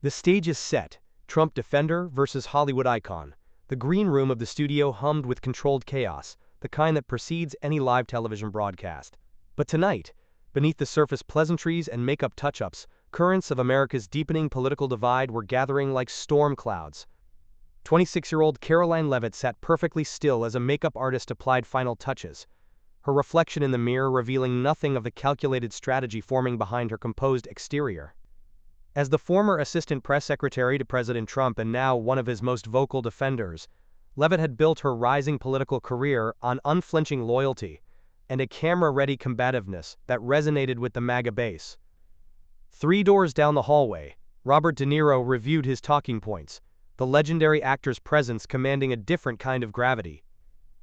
The stage is set, Trump defender versus Hollywood icon. The green room of the studio hummed with controlled chaos, the kind that precedes any live television broadcast. But tonight, beneath the surface pleasantries and makeup touch-ups, currents of America's deepening political divide were gathering like storm clouds. 26-year-old Karoline Leavitt sat perfectly still as a makeup artist applied final touches, her reflection in the mirror revealing nothing of the calculated strategy forming behind her composed exterior. As the former assistant press secretary to President Trump and now one of his most vocal defenders, Leavitt had built her rising political career on unflinching loyalty and a camera-ready combativeness that resonated with the MAGA base. 3 doors down the hallway, Robert De Niro reviewed his talking points, the legendary actor's presence commanding a different kind of gravity.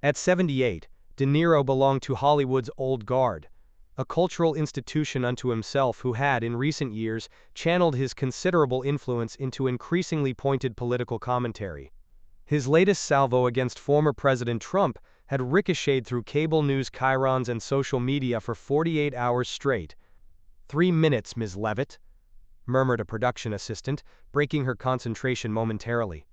At 78, De Niro belonged to Hollywood's old guard, a cultural institution unto himself who had, in recent years, channeled his considerable influence into increasingly pointed political commentary. His latest salvo against former President Trump had ricocheted through cable news chyrons and social media for 48 hours straight. 3 minutes, Ms. Leavitt, murmured a production assistant, breaking her concentration momentarily.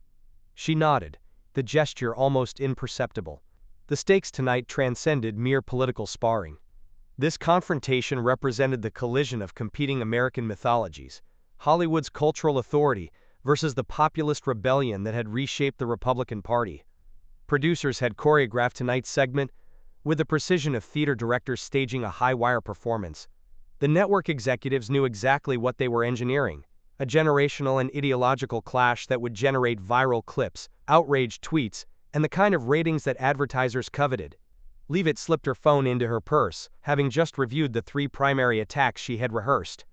She nodded, the gesture almost imperceptible. The stakes tonight transcended mere political sparring. This confrontation represented the collision of competing American mythologies, Hollywood's cultural authority versus the populist rebellion that had reshaped the Republican Party. Producers had choreographed tonight's segment with the precision of theater directors staging a high-wire performance. The network executives knew exactly what they were engineering, a generational and ideological clash that would generate viral clips, outraged tweets, and the kind of ratings that advertisers coveted. Levit slipped her phone into her purse, having just reviewed the 3 primary attacks she had rehearsed.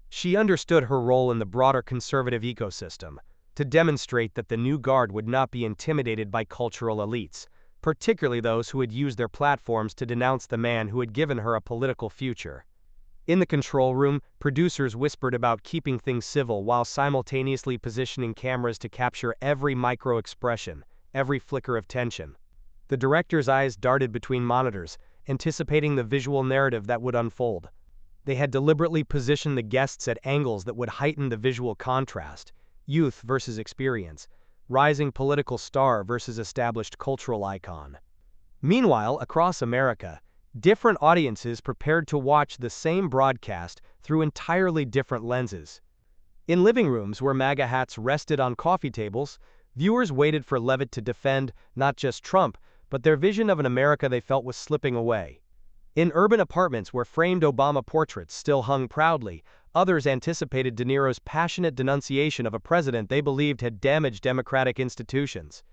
She understood her role in the broader conservative ecosystem, to demonstrate that the new guard would not be intimidated by cultural elites, particularly those who had used their platforms to denounce the man who had given her a political future. In the control room, producers whispered about keeping things civil while simultaneously positioning cameras to capture every micro-expression, every flicker of tension. The director's eyes darted between monitors, anticipating the visual narrative that would unfold. They had deliberately positioned the guests at angles that would heighten the visual contrast, youth versus experience, rising political star versus established cultural icon. Meanwhile, across America, different audiences prepared to watch the same broadcast through entirely different lenses. In living rooms where MAGA hats rested on coffee tables, viewers waited for Leavitt to defend not just Trump, but their vision of an America they felt was slipping away. In urban apartments where framed Obama portraits still hung proudly, others anticipated De Niro's passionate denunciation of a president they believed had damaged democratic institutions.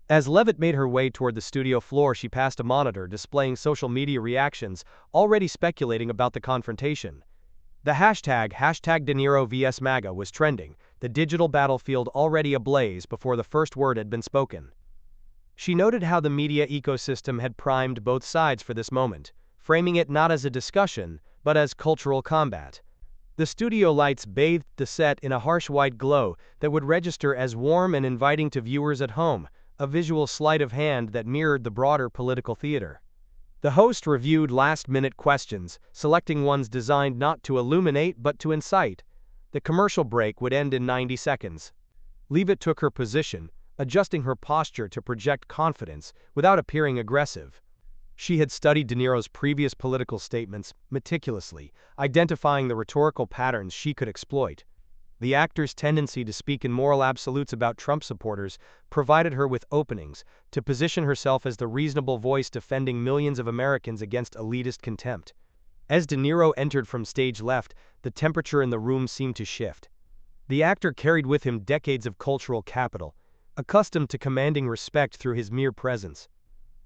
As Leavitt made her way toward the studio floor, she passed a monitor displaying social media reactions, already speculating about the confrontation. The hashtag #DeNiroVSMAGA was trending, the digital battlefield already ablaze before the first word had been spoken. She noted how the media ecosystem had primed both sides for this moment, framing it not as a discussion, but as cultural combat. The studio lights bathed the set in a harsh white glow that would register as warm and inviting to viewers at home, a visual sleight of hand that mirrored the broader political theater. The host reviewed last-minute questions, selecting ones designed not to illuminate but to incite. The commercial break would end in 90 seconds. Leavitt took her position, adjusting her posture to project confidence without appearing aggressive. She had studied De Niro's previous political statements meticulously, identifying the rhetorical patterns she could exploit. The actor's tendency to speak in moral absolutes about Trump supporters provided her with openings to position herself as the reasonable voice defending millions of Americans against elitist contempt. As De Niro entered from stage left, the temperature in the room seemed to shift. The actor carried with him decades of cultural capital, accustomed to commanding respect through his mere presence.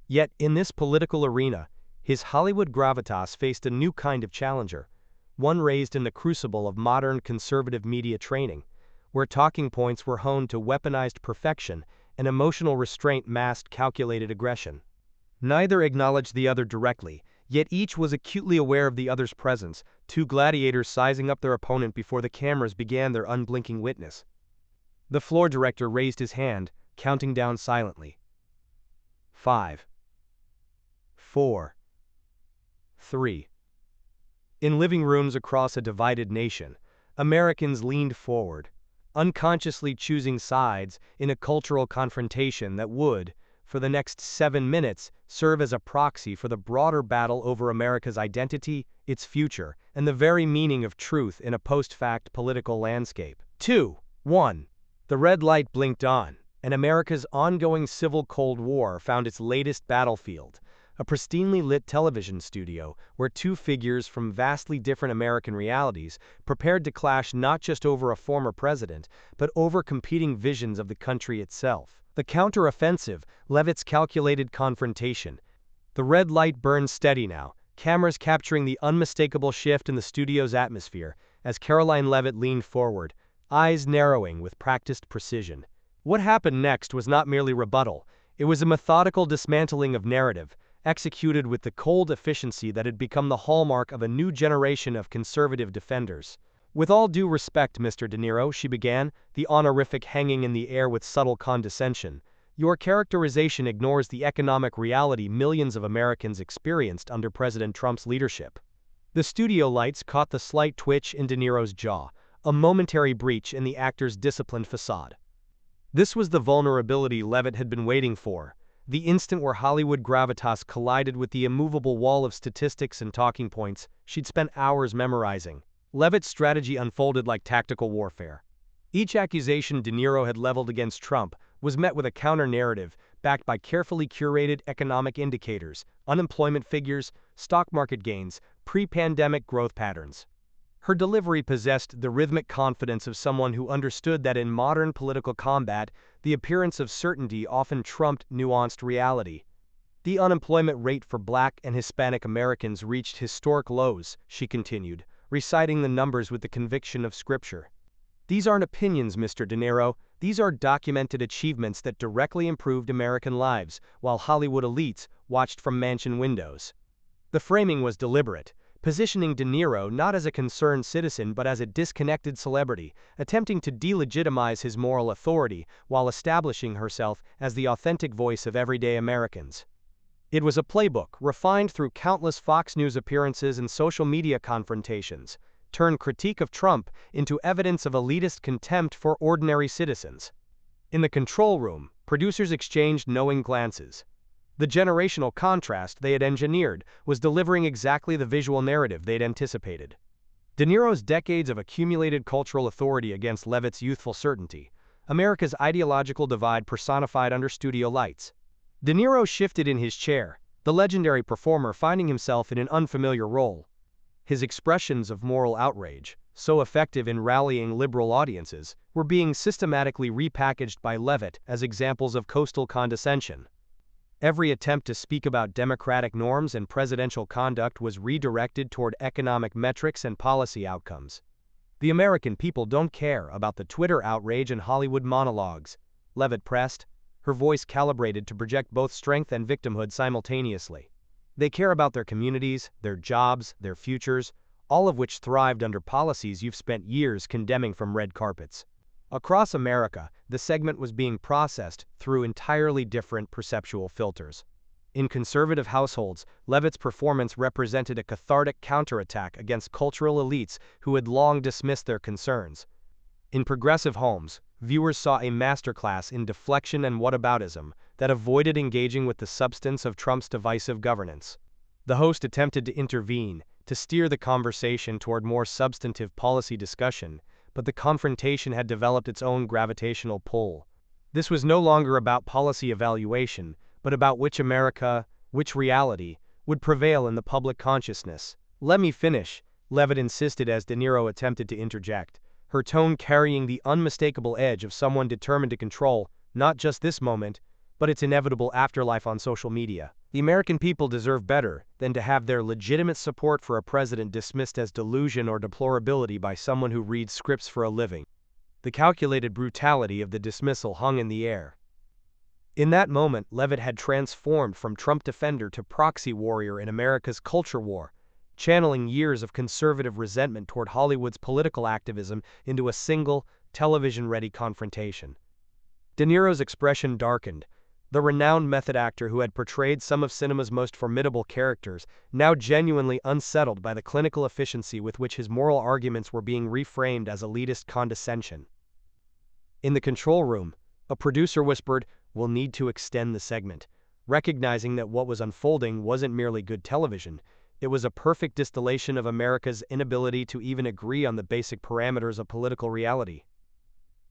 Yet, in this political arena, his Hollywood gravitas faced a new kind of challenger, one raised in the crucible of modern conservative media training, where talking points were honed to weaponized perfection and emotional restraint masked calculated aggression. Neither acknowledged the other directly, yet each was acutely aware of the other's presence, 2 gladiators sizing up their opponent before the cameras began their unblinking witness. The floor director raised his hand, counting down silently. 5, 4, 3. In living rooms across a divided nation, Americans leaned forward, unconsciously choosing sides in a cultural confrontation that would, for the next 7 minutes, serve as a proxy for the broader battle over America's identity, its future, and the very meaning of truth in a post-fact political landscape. 2. 1. The red light blinked on, and America's ongoing civil Cold War found its latest battlefield, a pristinely lit television studio where two figures from vastly different American realities prepared to clash not just over a former president, but over competing visions of the country itself. The counter-offensive, Levit's calculated confrontation. The red light burned steady now, cameras capturing the unmistakable shift in the studio's atmosphere as Karoline Leavitt leaned forward, eyes narrowing with practiced precision. What happened next was not merely rebuttal, it was a methodical dismantling of narrative, executed with the cold efficiency that had become the hallmark of a new generation of conservative defenders. "With all due respect, Mr. De Niro," she began, the honorific hanging in the air with subtle condescension, "your characterization ignores the economic reality millions of Americans experienced under President Trump's leadership." The studio lights caught the slight twitch in De Niro's jaw, a momentary breach in the actor's disciplined facade. This was the vulnerability Levit had been waiting for, the instant where Hollywood gravitas collided with the immovable wall of statistics and talking points she'd spent hours memorizing. Levit's strategy unfolded like tactical warfare. Each accusation De Niro had leveled against Trump was met with a counter-narrative backed by carefully curated economic indicators, unemployment figures, stock market gains, pre-pandemic growth patterns. Her delivery possessed the rhythmic confidence of someone who understood that in modern political combat, the appearance of certainty often trumped nuanced reality. "The unemployment rate for Black and Hispanic Americans reached historic lows," she continued, reciting the numbers with the conviction of scripture. "These aren't opinions, Mr. De Niro, these are documented achievements that directly improved American lives, while Hollywood elites watched from mansion windows." The framing was deliberate, positioning De Niro not as a concerned citizen but as a disconnected celebrity, attempting to delegitimize his moral authority while establishing herself as the authentic voice of everyday Americans. It was a playbook, refined through countless Fox News appearances and social media confrontations, turned critique of Trump into evidence of elitist contempt for ordinary citizens. In the control room, producers exchanged knowing glances. The generational contrast they had engineered was delivering exactly the visual narrative they'd anticipated. De Niro's decades of accumulated cultural authority against Levit's youthful certainty, America's ideological divide personified under studio lights. De Niro shifted in his chair, the legendary performer finding himself in an unfamiliar role. His expressions of moral outrage, so effective in rallying liberal audiences, were being systematically repackaged by Levit as examples of coastal condescension. Every attempt to speak about democratic norms and presidential conduct was redirected toward economic metrics and policy outcomes. "The American people don't care about the Twitter outrage and Hollywood monologues," Levit pressed, her voice calibrated to project both strength and victimhood simultaneously. "They care about their communities, their jobs, their futures, all of which thrived under policies you've spent years condemning from red carpets." Across America, the segment was being processed through entirely different perceptual filters. In conservative households, Levit's performance represented a cathartic counterattack against cultural elites who had long dismissed their concerns. In progressive homes, viewers saw a masterclass in deflection and whataboutism that avoided engaging with the substance of Trump's divisive governance. The host attempted to intervene, to steer the conversation toward more substantive policy discussion, but the confrontation had developed its own gravitational pull. This was no longer about policy evaluation, but about which America, which reality, would prevail in the public consciousness. "Let me finish," Levit insisted as De Niro attempted to interject, her tone carrying the unmistakable edge of someone determined to control, not just this moment, but its inevitable afterlife on social media. "The American people deserve better than to have their legitimate support for a president dismissed as delusion or deplorability by someone who reads scripts for a living." The calculated brutality of the dismissal hung in the air. In that moment, Levit had transformed from Trump defender to proxy warrior in America's culture war, channeling years of conservative resentment toward Hollywood's political activism into a single, television-ready confrontation. De Niro's expression darkened. The renowned method actor who had portrayed some of cinema's most formidable characters, now genuinely unsettled by the clinical efficiency with which his moral arguments were being reframed as elitist condescension. In the control room, a producer whispered, "We'll need to extend the segment," recognizing that what was unfolding wasn't merely good television, it was a perfect distillation of America's inability to even agree on the basic parameters of political reality.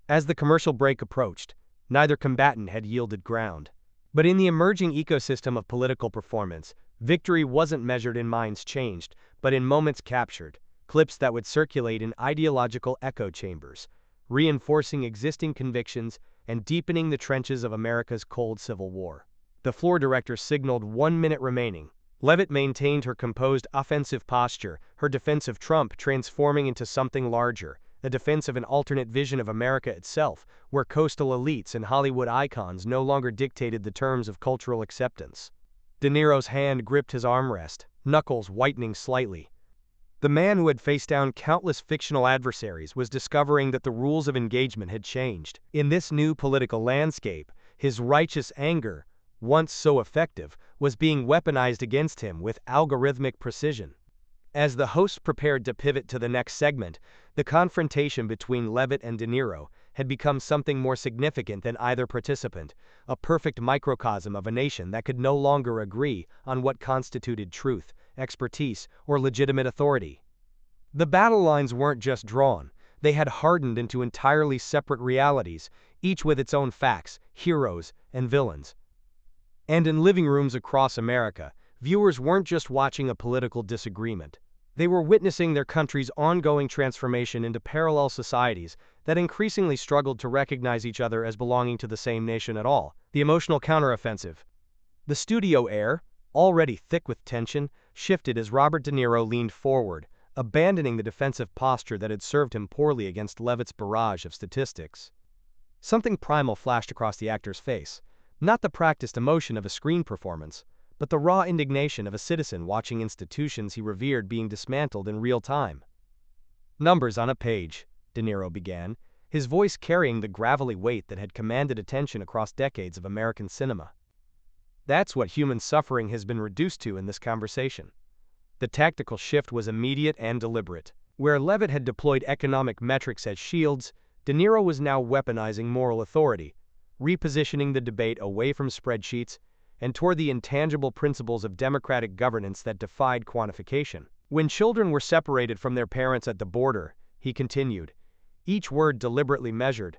As the commercial break approached, neither combatant had yielded ground. But in the emerging ecosystem of political performance, victory wasn't measured in minds changed, but in moments captured, clips that would circulate in ideological echo chambers, reinforcing existing convictions and deepening the trenches of America's cold Civil War. The floor director signaled 1 minute remaining. Levitt maintained her composed offensive posture, her defense of Trump transforming into something larger, a defense of an alternate vision of America itself, where coastal elites and Hollywood icons no longer dictated the terms of cultural acceptance. De Niro's hand gripped his armrest, knuckles whitening slightly. The man who had faced down countless fictional adversaries was discovering that the rules of engagement had changed. In this new political landscape, his righteous anger, once so effective, was being weaponized against him with algorithmic precision. As the host prepared to pivot to the next segment, the confrontation between Levitt and De Niro had become something more significant than either participant, a perfect microcosm of a nation that could no longer agree on what constituted truth, expertise, or legitimate authority. The battle lines weren't just drawn, they had hardened into entirely separate realities, each with its own facts, heroes, and villains. And in living rooms across America, viewers weren't just watching a political disagreement. They were witnessing their country's ongoing transformation into parallel societies that increasingly struggled to recognize each other as belonging to the same nation at all. The emotional counteroffensive. The studio air, already thick with tension, shifted as Robert De Niro leaned forward, abandoning the defensive posture that had served him poorly against Levitt's barrage of statistics. Something primal flashed across the actor's face, not the practiced emotion of a screen performance, but the raw indignation of a citizen watching institutions he revered being dismantled in real time. "Numbers on a page," De Niro began, his voice carrying the gravelly weight that had commanded attention across decades of American cinema. "That's what human suffering has been reduced to in this conversation." The tactical shift was immediate and deliberate. Where Levit had deployed economic metrics as shields, De Niro was now weaponizing moral authority, repositioning the debate away from spreadsheets and toward the intangible principles of democratic governance that defied quantification. When children were separated from their parents at the border, he continued, each word deliberately measured,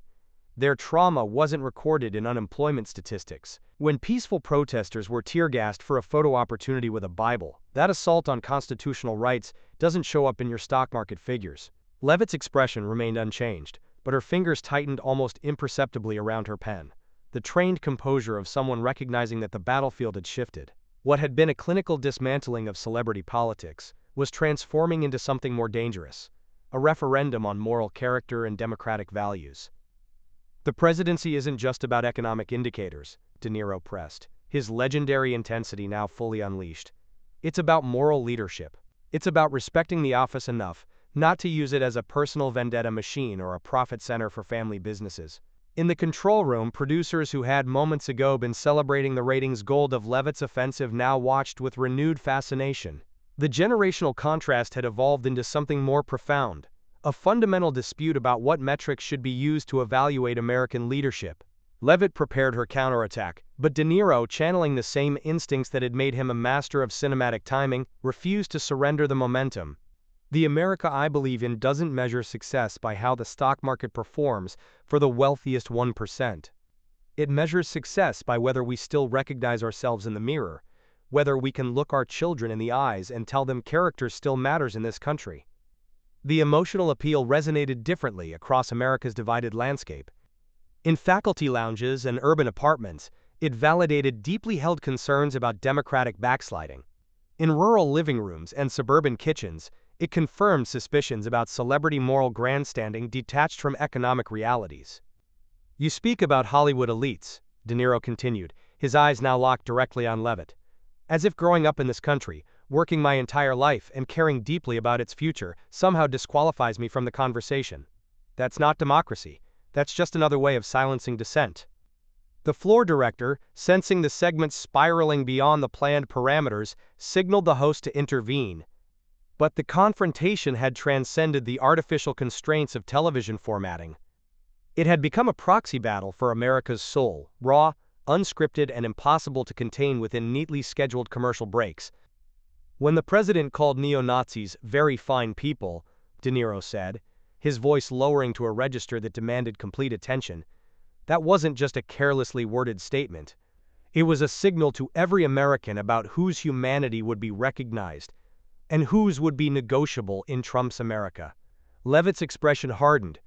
their trauma wasn't recorded in unemployment statistics. When peaceful protesters were tear-gassed for a photo opportunity with a Bible, that assault on constitutional rights doesn't show up in your stock market figures. Levitt's expression remained unchanged, but her fingers tightened almost imperceptibly around her pen, the trained composure of someone recognizing that the battlefield had shifted. What had been a clinical dismantling of celebrity politics was transforming into something more dangerous, a referendum on moral character and democratic values. "The presidency isn't just about economic indicators," De Niro pressed, his legendary intensity now fully unleashed. "It's about moral leadership. It's about respecting the office enough not to use it as a personal vendetta machine or a profit center for family businesses." In the control room, producers who had moments ago been celebrating the ratings gold of Levitt's offensive now watched with renewed fascination. The generational contrast had evolved into something more profound, a fundamental dispute about what metrics should be used to evaluate American leadership. Levitt prepared her counterattack, but De Niro, channeling the same instincts that had made him a master of cinematic timing, refused to surrender the momentum. "The America I believe in doesn't measure success by how the stock market performs for the wealthiest 1%. It measures success by whether we still recognize ourselves in the mirror, whether we can look our children in the eyes and tell them character still matters in this country." The emotional appeal resonated differently across America's divided landscape. In faculty lounges and urban apartments, it validated deeply held concerns about democratic backsliding. In rural living rooms and suburban kitchens, it confirmed suspicions about celebrity moral grandstanding detached from economic realities. "You speak about Hollywood elites," De Niro continued, his eyes now locked directly on Levitt. "As if growing up in this country, working my entire life and caring deeply about its future somehow disqualifies me from the conversation. That's not democracy. That's just another way of silencing dissent." The floor director, sensing the segment spiraling beyond the planned parameters, signaled the host to intervene. But the confrontation had transcended the artificial constraints of television formatting. It had become a proxy battle for America's soul, raw, unscripted, and impossible to contain within neatly scheduled commercial breaks. When the president called neo-Nazis very fine people, De Niro said, his voice lowering to a register that demanded complete attention, that wasn't just a carelessly worded statement. It was a signal to every American about whose humanity would be recognized and whose would be negotiable in Trump's America. Levit's expression hardened,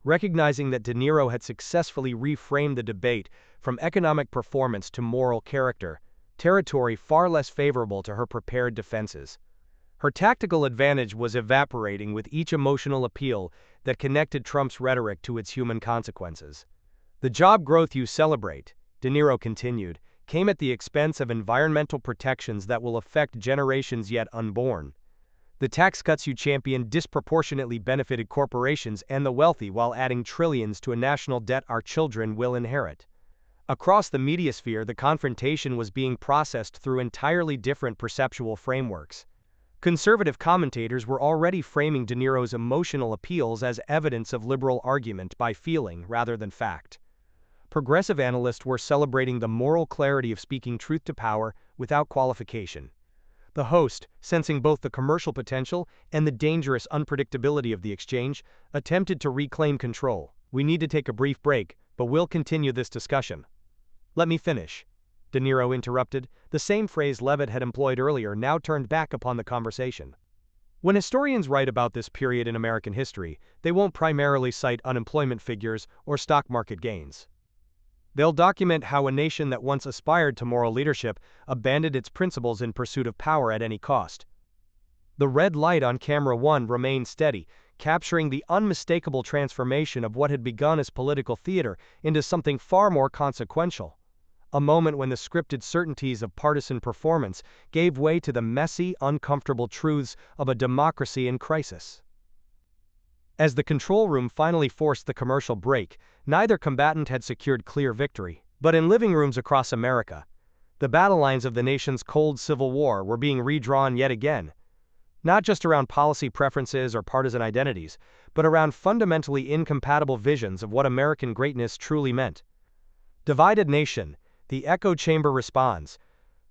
recognizing that De Niro had successfully reframed the debate from economic performance to moral character, territory far less favorable to her prepared defenses. Her tactical advantage was evaporating with each emotional appeal that connected Trump's rhetoric to its human consequences. The job growth you celebrate, De Niro continued, came at the expense of environmental protections that will affect generations yet unborn. The tax cuts you champion disproportionately benefited corporations and the wealthy while adding trillions to a national debt our children will inherit. Across the mediasphere, the confrontation was being processed through entirely different perceptual frameworks. Conservative commentators were already framing De Niro's emotional appeals as evidence of liberal argument by feeling rather than fact. Progressive analysts were celebrating the moral clarity of speaking truth to power without qualification. The host, sensing both the commercial potential and the dangerous unpredictability of the exchange, attempted to reclaim control. We need to take a brief break, but we'll continue this discussion. Let me finish, De Niro interrupted. The same phrase Levit had employed earlier now turned back upon the conversation. When historians write about this period in American history, they won't primarily cite unemployment figures or stock market gains. They'll document how a nation that once aspired to moral leadership abandoned its principles in pursuit of power at any cost. The red light on camera 1 remained steady, capturing the unmistakable transformation of what had begun as political theater into something far more consequential. A moment when the scripted certainties of partisan performance gave way to the messy, uncomfortable truths of a democracy in crisis. As the control room finally forced the commercial break, neither combatant had secured clear victory. But in living rooms across America, the battle lines of the nation's cold civil war were being redrawn yet again. Not just around policy preferences or partisan identities, but around fundamentally incompatible visions of what American greatness truly meant. Divided nation, the echo chamber responds.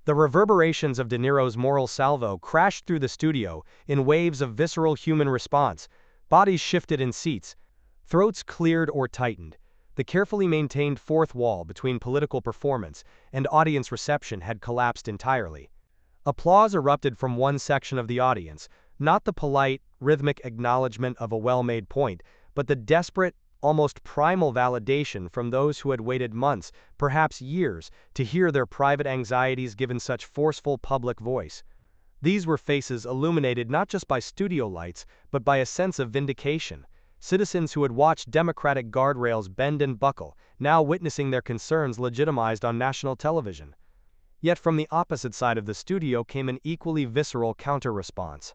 The reverberations of De Niro's moral salvo crashed through the studio in waves of visceral human response. Bodies shifted in seats, throats cleared or tightened. The carefully maintained fourth wall between political performance and audience reception had collapsed entirely. Applause erupted from one section of the audience, not the polite, rhythmic acknowledgement of a well-made point, but the desperate, almost primal validation from those who had waited months, perhaps years, to hear their private anxieties given such forceful public voice. These were faces illuminated not just by studio lights, but by a sense of vindication. Citizens who had watched democratic guardrails bend and buckle, now witnessing their concerns legitimized on national television. Yet from the opposite side of the studio came an equally visceral counter-response.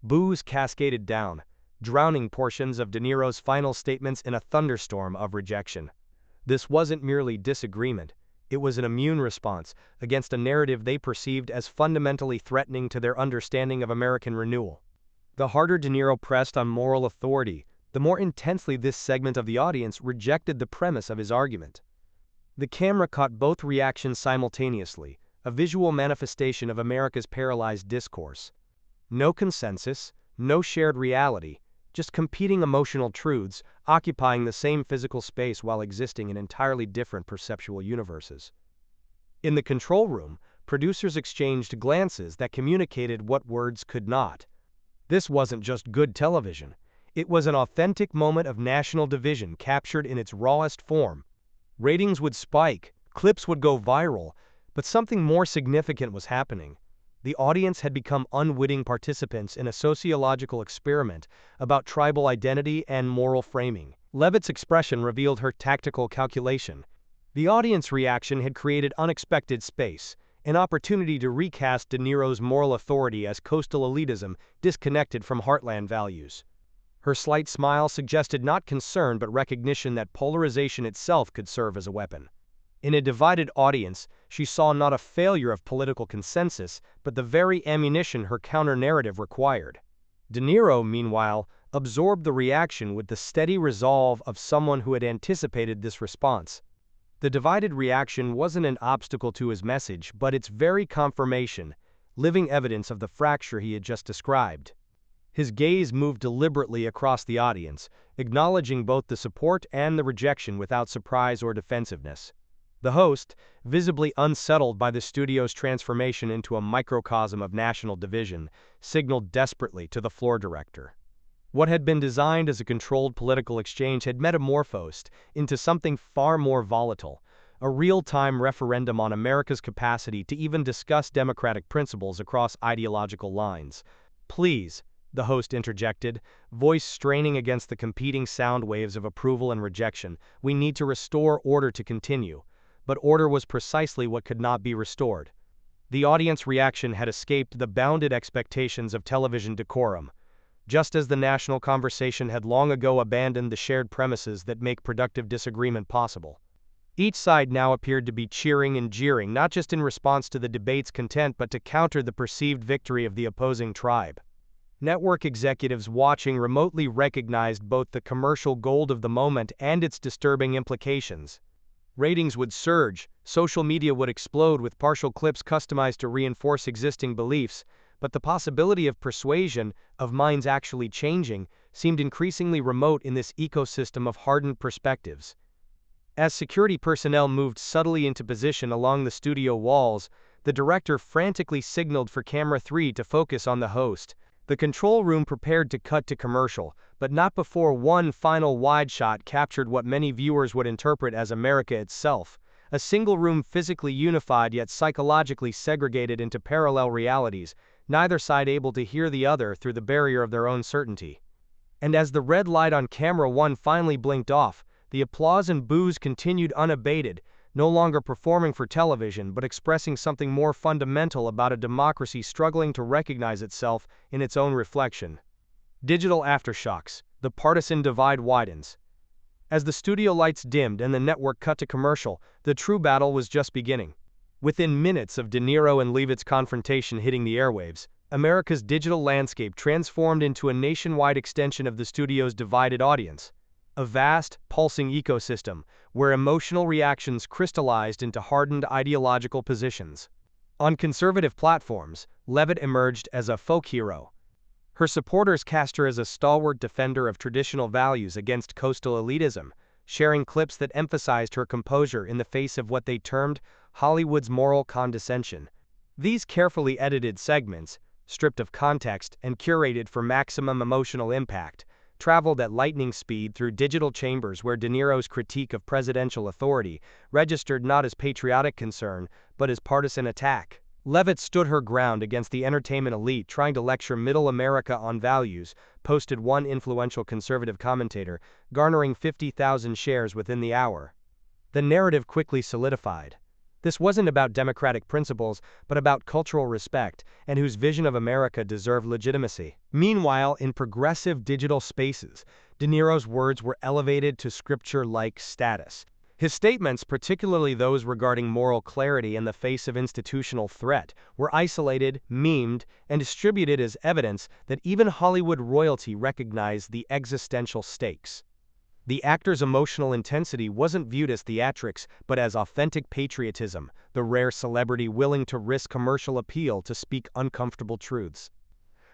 Boos cascaded down, drowning portions of De Niro's final statements in a thunderstorm of rejection. This wasn't merely disagreement. It was an immune response against a narrative they perceived as fundamentally threatening to their understanding of American renewal. The harder De Niro pressed on moral authority, the more intensely this segment of the audience rejected the premise of his argument. The camera caught both reactions simultaneously, a visual manifestation of America's paralyzed discourse. No consensus, no shared reality, just competing emotional truths occupying the same physical space while existing in entirely different perceptual universes. In the control room, producers exchanged glances that communicated what words could not. This wasn't just good television. It was an authentic moment of national division captured in its rawest form. Ratings would spike, clips would go viral, but something more significant was happening. The audience had become unwitting participants in a sociological experiment about tribal identity and moral framing. Levit's expression revealed her tactical calculation. The audience reaction had created unexpected space, an opportunity to recast De Niro's moral authority as coastal elitism disconnected from heartland values. Her slight smile suggested not concern but recognition that polarization itself could serve as a weapon. In a divided audience, she saw not a failure of political consensus, but the very ammunition her counter-narrative required. De Niro, meanwhile, absorbed the reaction with the steady resolve of someone who had anticipated this response. The divided reaction wasn't an obstacle to his message, but its very confirmation, living evidence of the fracture he had just described. His gaze moved deliberately across the audience, acknowledging both the support and the rejection without surprise or defensiveness. The host, visibly unsettled by the studio's transformation into a microcosm of national division, signaled desperately to the floor director. What had been designed as a controlled political exchange had metamorphosed into something far more volatile, a real-time referendum on America's capacity to even discuss democratic principles across ideological lines. "Please," the host interjected, voice straining against the competing sound waves of approval and rejection, "we need to restore order to continue." But order was precisely what could not be restored. The audience reaction had escaped the bounded expectations of television decorum, just as the national conversation had long ago abandoned the shared premises that make productive disagreement possible. Each side now appeared to be cheering and jeering, not just in response to the debate's content but to counter the perceived victory of the opposing tribe. Network executives watching remotely recognized both the commercial gold of the moment and its disturbing implications. Ratings would surge, social media would explode with partial clips customized to reinforce existing beliefs, but the possibility of persuasion, of minds actually changing, seemed increasingly remote in this ecosystem of hardened perspectives. As security personnel moved subtly into position along the studio walls, the director frantically signaled for camera 3 to focus on the host. The control room prepared to cut to commercial, but not before one final wide shot captured what many viewers would interpret as America itself, a single room physically unified yet psychologically segregated into parallel realities, neither side able to hear the other through the barrier of their own certainty. And as the red light on camera 1 finally blinked off, the applause and boos continued unabated, no longer performing for television but expressing something more fundamental about a democracy struggling to recognize itself in its own reflection. Digital aftershocks. The partisan divide widens. As the studio lights dimmed and the network cut to commercial, the true battle was just beginning. Within minutes of De Niro and Leavitt's confrontation hitting the airwaves, America's digital landscape transformed into a nationwide extension of the studio's divided audience. A vast, pulsing ecosystem, where emotional reactions crystallized into hardened ideological positions. On conservative platforms, Levit emerged as a folk hero. Her supporters cast her as a stalwart defender of traditional values against coastal elitism, sharing clips that emphasized her composure in the face of what they termed Hollywood's moral condescension. These carefully edited segments, stripped of context and curated for maximum emotional impact, traveled at lightning speed through digital chambers where De Niro's critique of presidential authority registered not as patriotic concern, but as partisan attack. Levit stood her ground against the entertainment elite trying to lecture middle America on values, posted one influential conservative commentator, garnering 50,000 shares within the hour. The narrative quickly solidified. This wasn't about democratic principles, but about cultural respect, and whose vision of America deserved legitimacy. Meanwhile, in progressive digital spaces, De Niro's words were elevated to scripture-like status. His statements, particularly those regarding moral clarity in the face of institutional threat, were isolated, memed, and distributed as evidence that even Hollywood royalty recognized the existential stakes. The actor's emotional intensity wasn't viewed as theatrics, but as authentic patriotism, the rare celebrity willing to risk commercial appeal to speak uncomfortable truths.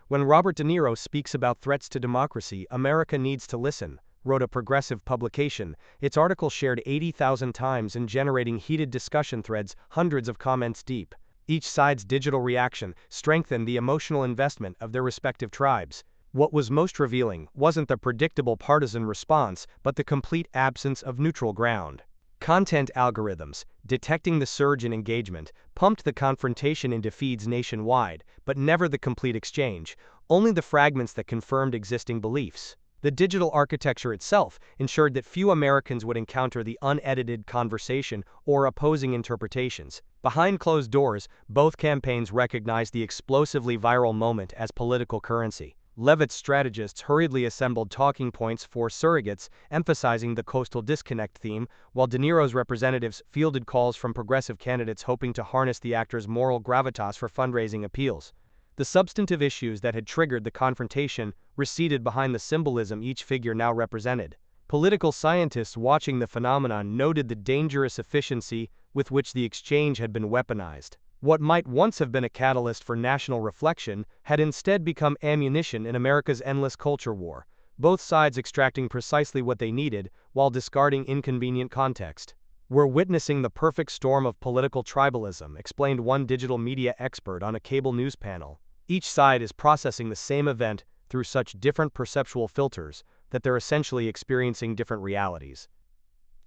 When Robert De Niro speaks about threats to democracy, America needs to listen, wrote a progressive publication. Its article shared 80,000 times and generating heated discussion threads, hundreds of comments deep. Each side's digital reaction strengthened the emotional investment of their respective tribes. What was most revealing wasn't the predictable partisan response, but the complete absence of neutral ground. Content algorithms, detecting the surge in engagement, pumped the confrontation into feeds nationwide, but never the complete exchange, only the fragments that confirmed existing beliefs. The digital architecture itself ensured that few Americans would encounter the unedited conversation or opposing interpretations. Behind closed doors, both campaigns recognized the explosively viral moment as political currency. Levit's strategists hurriedly assembled talking points for surrogates, emphasizing the coastal disconnect theme, while De Niro's representatives fielded calls from progressive candidates hoping to harness the actor's moral gravitas for fundraising appeals. The substantive issues that had triggered the confrontation receded behind the symbolism each figure now represented. Political scientists watching the phenomenon noted the dangerous efficiency with which the exchange had been weaponized. What might once have been a catalyst for national reflection had instead become ammunition in America's endless culture war, both sides extracting precisely what they needed while discarding inconvenient context. "We're witnessing the perfect storm of political tribalism," explained one digital media expert on a cable news panel. Each side is processing the same event through such different perceptual filters that they're essentially experiencing different realities.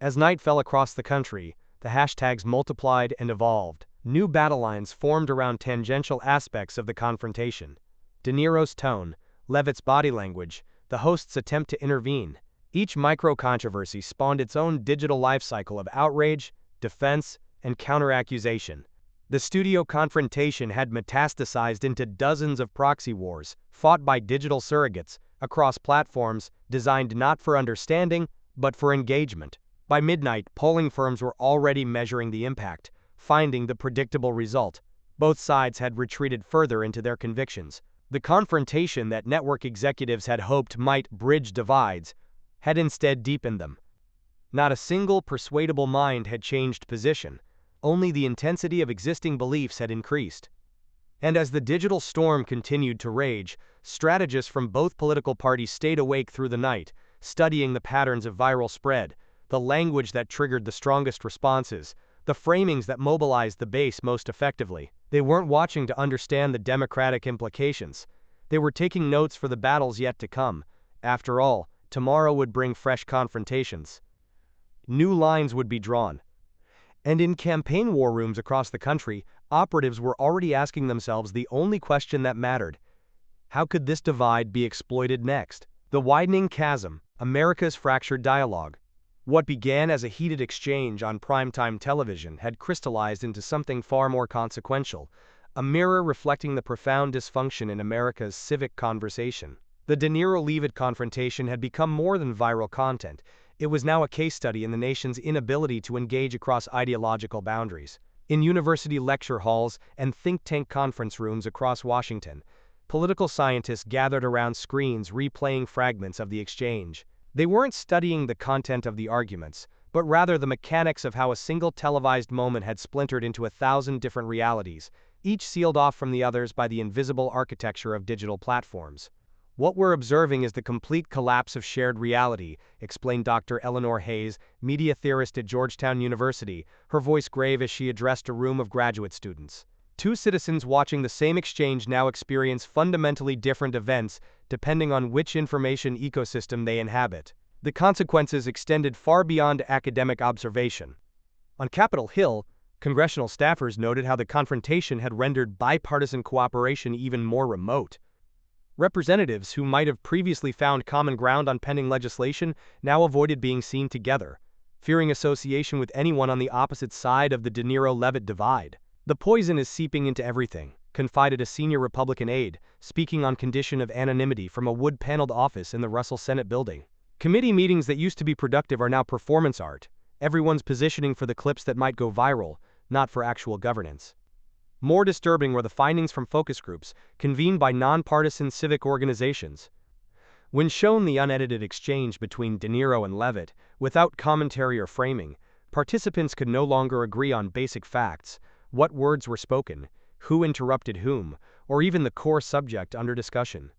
As night fell across the country, the hashtags multiplied and evolved. New battle lines formed around tangential aspects of the confrontation. De Niro's tone, Levit's body language, the host's attempt to intervene. Each micro-controversy spawned its own digital life cycle of outrage, defense, and counter-accusation. The studio confrontation had metastasized into dozens of proxy wars, fought by digital surrogates, across platforms designed not for understanding, but for engagement. By midnight, polling firms were already measuring the impact, finding the predictable result. Both sides had retreated further into their convictions. The confrontation that network executives had hoped might bridge divides had instead deepened them. Not a single persuadable mind had changed position. Only the intensity of existing beliefs had increased. And as the digital storm continued to rage, strategists from both political parties stayed awake through the night, studying the patterns of viral spread, the language that triggered the strongest responses, the framings that mobilized the base most effectively. They weren't watching to understand the democratic implications. They were taking notes for the battles yet to come. After all, tomorrow would bring fresh confrontations. New lines would be drawn. And in campaign war rooms across the country, operatives were already asking themselves the only question that mattered: how could this divide be exploited next? The widening chasm, America's fractured dialogue. What began as a heated exchange on primetime television had crystallized into something far more consequential, a mirror reflecting the profound dysfunction in America's civic conversation. The De Niro-Leavitt confrontation had become more than viral content. It was now a case study in the nation's inability to engage across ideological boundaries. In university lecture halls and think tank conference rooms across Washington, political scientists gathered around screens replaying fragments of the exchange. They weren't studying the content of the arguments, but rather the mechanics of how a single televised moment had splintered into 1,000 different realities, each sealed off from the others by the invisible architecture of digital platforms. "What we're observing is the complete collapse of shared reality," explained Dr. Eleanor Hayes, media theorist at Georgetown University, her voice grave as she addressed a room of graduate students. Two citizens watching the same exchange now experience fundamentally different events depending on which information ecosystem they inhabit. The consequences extended far beyond academic observation. On Capitol Hill, congressional staffers noted how the confrontation had rendered bipartisan cooperation even more remote. Representatives who might have previously found common ground on pending legislation now avoided being seen together, fearing association with anyone on the opposite side of the De Niro-Levitt divide. "The poison is seeping into everything," confided a senior Republican aide, speaking on condition of anonymity from a wood-paneled office in the Russell Senate building. "Committee meetings that used to be productive are now performance art. Everyone's positioning for the clips that might go viral, not for actual governance." More disturbing were the findings from focus groups, convened by nonpartisan civic organizations. When shown the unedited exchange between De Niro and Levitt, without commentary or framing, participants could no longer agree on basic facts: what words were spoken, who interrupted whom, or even the core subject under discussion.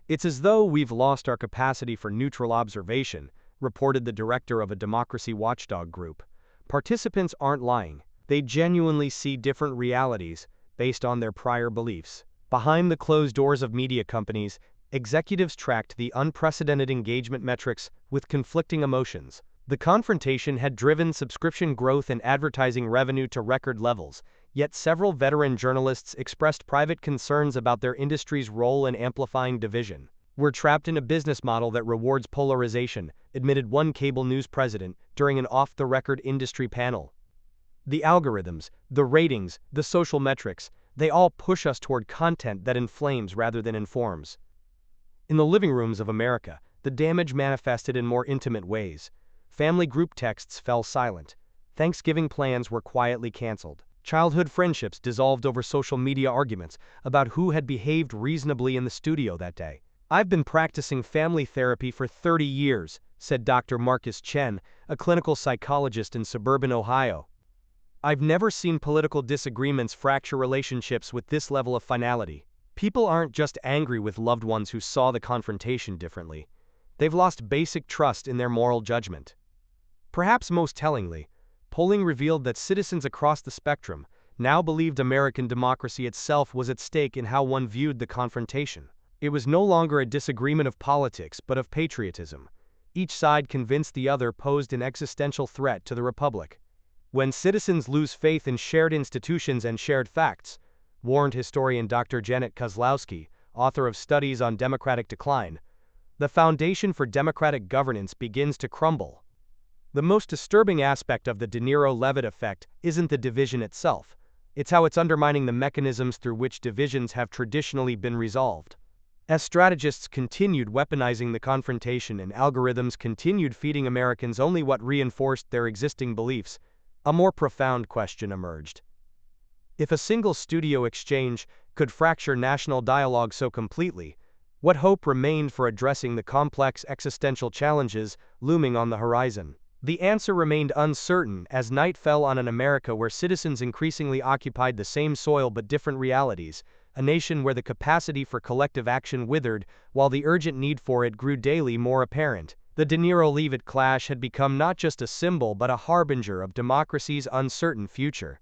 "It's as though we've lost our capacity for neutral observation," reported the director of a democracy watchdog group. "Participants aren't lying. They genuinely see different realities based on their prior beliefs." Behind the closed doors of media companies, executives tracked the unprecedented engagement metrics with conflicting emotions. The confrontation had driven subscription growth and advertising revenue to record levels, yet several veteran journalists expressed private concerns about their industry's role in amplifying division. "We're trapped in a business model that rewards polarization," admitted one cable news president during an off-the-record industry panel. "The algorithms, the ratings, the social metrics, they all push us toward content that inflames rather than informs." In the living rooms of America, the damage manifested in more intimate ways. Family group texts fell silent. Thanksgiving plans were quietly canceled. Childhood friendships dissolved over social media arguments about who had behaved reasonably in the studio that day. "I've been practicing family therapy for 30 years, said Dr. Marcus Chen, a clinical psychologist in suburban Ohio. "I've never seen political disagreements fracture relationships with this level of finality. People aren't just angry with loved ones who saw the confrontation differently. They've lost basic trust in their moral judgment." Perhaps most tellingly, polling revealed that citizens across the spectrum now believed American democracy itself was at stake in how one viewed the confrontation. It was no longer a disagreement of politics but of patriotism. Each side convinced the other posed an existential threat to the republic. "When citizens lose faith in shared institutions and shared facts," warned historian Dr. Janet Kozlowski, author of Studies on Democratic Decline, "the foundation for democratic governance begins to crumble." The most disturbing aspect of the De Niro-Levitt effect isn't the division itself. It's how it's undermining the mechanisms through which divisions have traditionally been resolved. As strategists continued weaponizing the confrontation and algorithms continued feeding Americans only what reinforced their existing beliefs, a more profound question emerged. If a single studio exchange could fracture national dialogue so completely, what hope remained for addressing the complex existential challenges looming on the horizon? The answer remained uncertain as night fell on an America where citizens increasingly occupied the same soil but different realities, a nation where the capacity for collective action withered while the urgent need for it grew daily more apparent. The De Niro-Leavitt clash had become not just a symbol but a harbinger of democracy's uncertain future.